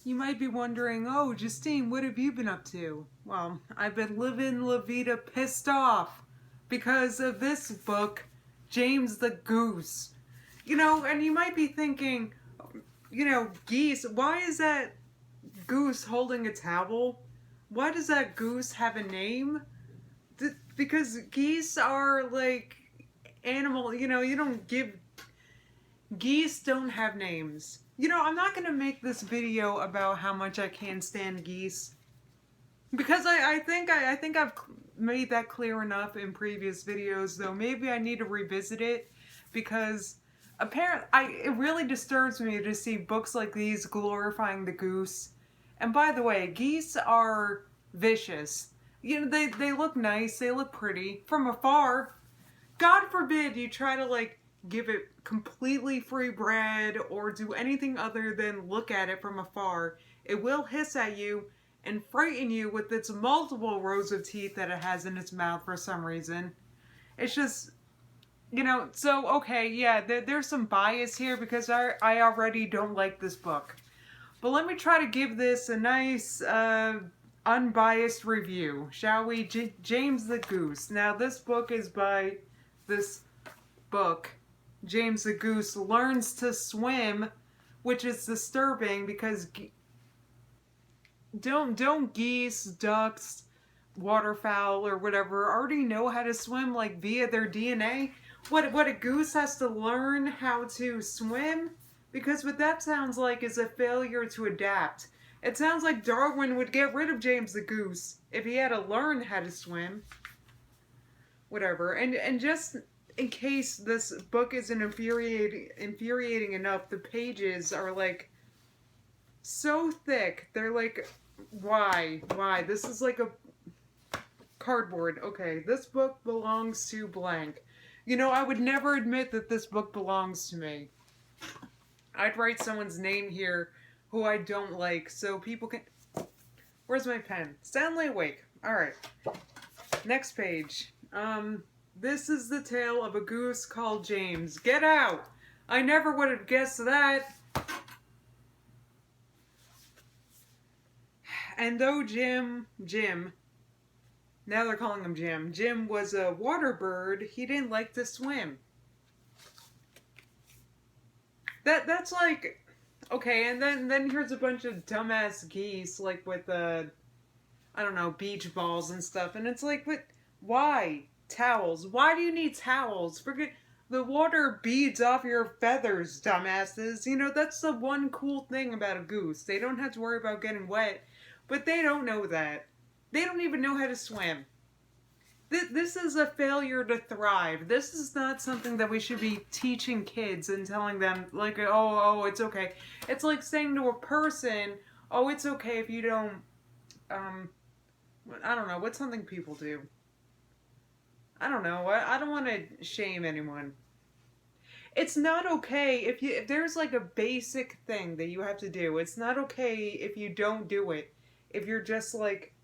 You might be wondering, oh, Justine, what have you been up to? Well, I've been living La Vida pissed off because of this book, James the Goose. And you might be thinking, geese, why is that goose holding a towel? Why does that goose have a name? Because geese are like animal, you don't give geese don't have names. I'm not going to make this video about how much I can't stand geese because I think I've made that clear enough in previous videos, though maybe I need to revisit it because apparently it really disturbs me to see books like these glorifying the goose. And by the way, geese are vicious. They look nice, they look pretty from afar. God forbid you try to like give it completely free bread or do anything other than look at it from afar. It will hiss at you and frighten you with its multiple rows of teeth that it has in its mouth for some reason. It's just, so okay, yeah, there's some bias here because I already don't like this book. But let me try to give this a nice, unbiased review, shall we? James the Goose. Now, this book is by this book, James the Goose Learns to Swim, which is disturbing because don't geese, ducks, waterfowl, or whatever already know how to swim like via their DNA? What a goose has to learn how to swim? Because what that sounds like is a failure to adapt. It sounds like Darwin would get rid of James the Goose if he had to learn how to swim. Whatever. And just in case this book isn't infuriating enough, the pages are like so thick. They're like, why? This is like a cardboard. Okay, this book belongs to blank. I would never admit that this book belongs to me. I'd write someone's name here who I don't like so people can... Where's my pen? Stanley awake. Alright. Next page. This is the tale of a goose called James. Get out! I never would have guessed that. And though Jim, now they're calling him Jim was a water bird, he didn't like to swim. That's like, okay, and then here's a bunch of dumbass geese, like with I don't know, beach balls and stuff, and it's like, but why? Towels. Why do you need towels? Forget, the water beads off your feathers, dumbasses. That's the one cool thing about a goose. They don't have to worry about getting wet, but they don't know that. They don't even know how to swim. This is a failure to thrive. This is not something that we should be teaching kids and telling them, like, oh, it's okay. It's like saying to a person, oh, it's okay if you don't, I don't know, what's something people do? I don't know, I don't want to shame anyone. It's not okay if there's like a basic thing that you have to do. It's not okay if you don't do it. If you're just like,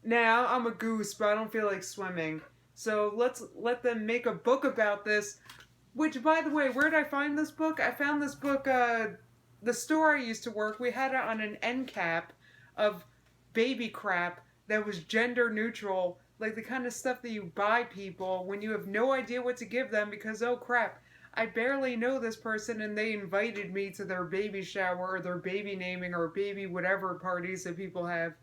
now I'm a goose, but I don't feel like swimming. So let's let them make a book about this. Which, by the way, where did I find this book? I found this book, the store I used to work, we had it on an end cap of baby crap that was gender neutral. Like the kind of stuff that you buy people when you have no idea what to give them because, oh crap, I barely know this person and they invited me to their baby shower or their baby naming or baby whatever parties that people have.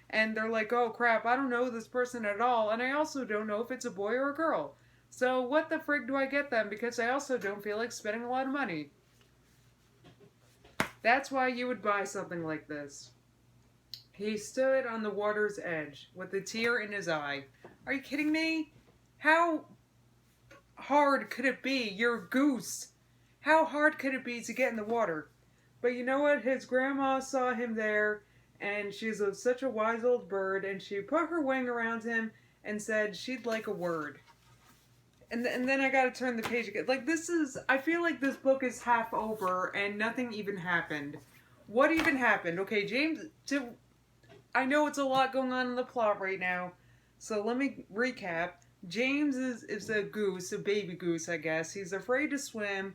And they're like, oh crap, I don't know this person at all, and I also don't know if it's a boy or a girl. So what the frig do I get them? Because I also don't feel like spending a lot of money. That's why you would buy something like this. He stood on the water's edge with a tear in his eye. Are you kidding me? How hard could it be? You're a goose. How hard could it be to get in the water? But you know what? His grandma saw him there, and she's such a wise old bird, and she put her wing around him and said she'd like a word. And then I gotta turn the page again. Like, this is, I feel like this book is half over and nothing even happened. What even happened? Okay, James, I know it's a lot going on in the plot right now, so let me recap. James is a goose, a baby goose, I guess. He's afraid to swim,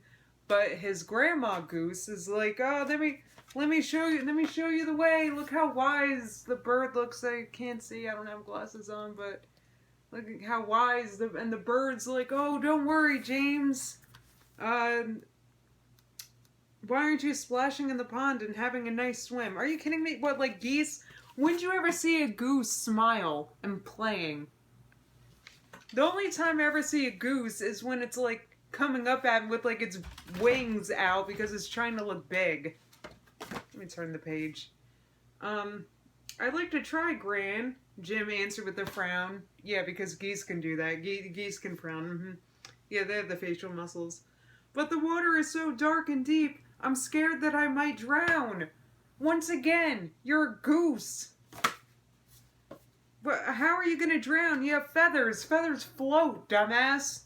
But his grandma Goose is like, oh, let me show you the way. Look how wise the bird looks. I can't see. I don't have glasses on, but look at how wise and the bird's like, oh, don't worry, James. Why aren't you splashing in the pond and having a nice swim? Are you kidding me? What, like geese? When'd you ever see a goose smile and playing? The only time I ever see a goose is when it's like coming up at me with like its wings out because it's trying to look big. Let me turn the page. I'd like to try, Gran. Jim answered with a frown. Yeah, because geese can do that. Geese can frown. Mm-hmm. Yeah, they have the facial muscles. But the water is so dark and deep, I'm scared that I might drown. Once again, you're a goose. But how are you going to drown? You have feathers. Feathers float, dumbass.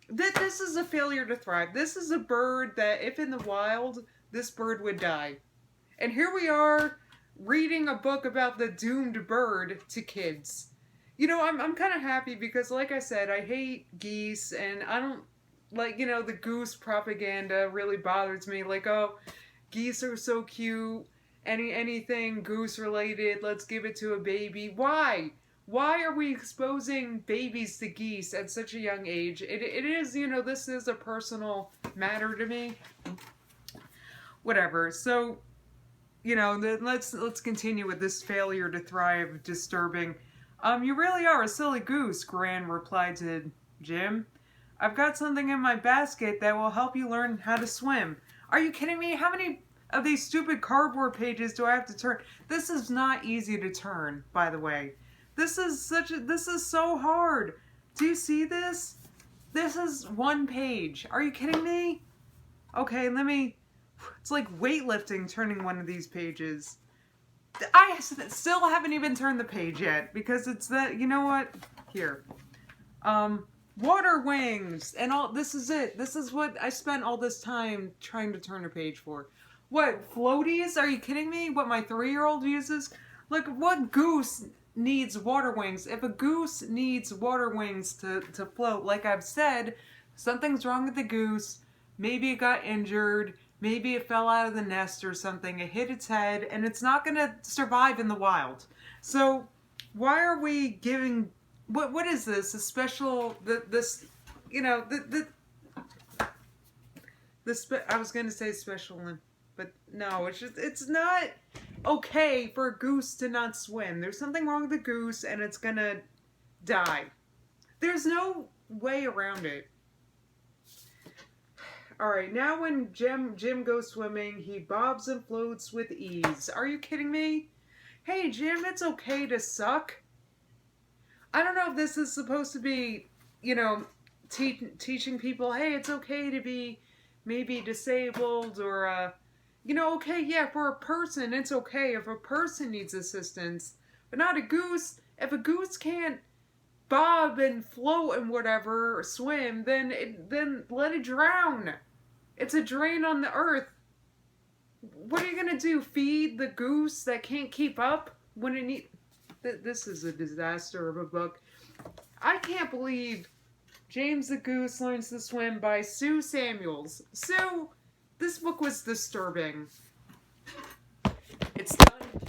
This is a failure to thrive. This is a bird that, if in the wild, this bird would die. And here we are, reading a book about the doomed bird to kids. You know, I'm kind of happy because, like I said, I hate geese, and I don't, like, you know, the goose propaganda really bothers me. Like, oh, geese are so cute, anything goose related, let's give it to a baby. Why? Why are we exposing babies to geese at such a young age? It is, you know, this is a personal matter to me. Whatever. So, you know, let's continue with this failure to thrive disturbing. You really are a silly goose, Gran replied to Jim. I've got something in my basket that will help you learn how to swim. Are you kidding me? How many of these stupid cardboard pages do I have to turn? This is not easy to turn, by the way. This is so hard. Do you see this? This is one page. Are you kidding me? Okay, it's like weightlifting turning one of these pages. I still haven't even turned the page yet because it's that, you know what? Here. Water wings and all, this is it. This is what I spent all this time trying to turn a page for. What, floaties? Are you kidding me? What my 3-year-old uses? Like, what goose needs water wings? If a goose needs water wings to float, like I've said, something's wrong with the goose. Maybe it got injured. Maybe it fell out of the nest or something. It hit its head, and it's not going to survive in the wild. So, why are we giving... What is this? A special... You know, I was going to say special one, but no, it's not okay for a goose to not swim. There's something wrong with the goose, and it's going to die. There's no way around it. Alright, now when Jim goes swimming, he bobs and floats with ease. Are you kidding me? Hey, Jim, it's okay to suck. I don't know if this is supposed to be, you know, teaching people, hey, it's okay to be maybe disabled or, you know, okay, yeah, for a person, it's okay if a person needs assistance, but not a goose. If a goose can't bob and float and whatever, or swim, then let it drown. It's a drain on the earth. What are you gonna do? Feed the goose that can't keep up when it needs... This is a disaster of a book. I can't believe James the Goose Learns to Swim by Sue Samuels. Sue, this book was disturbing. It's done.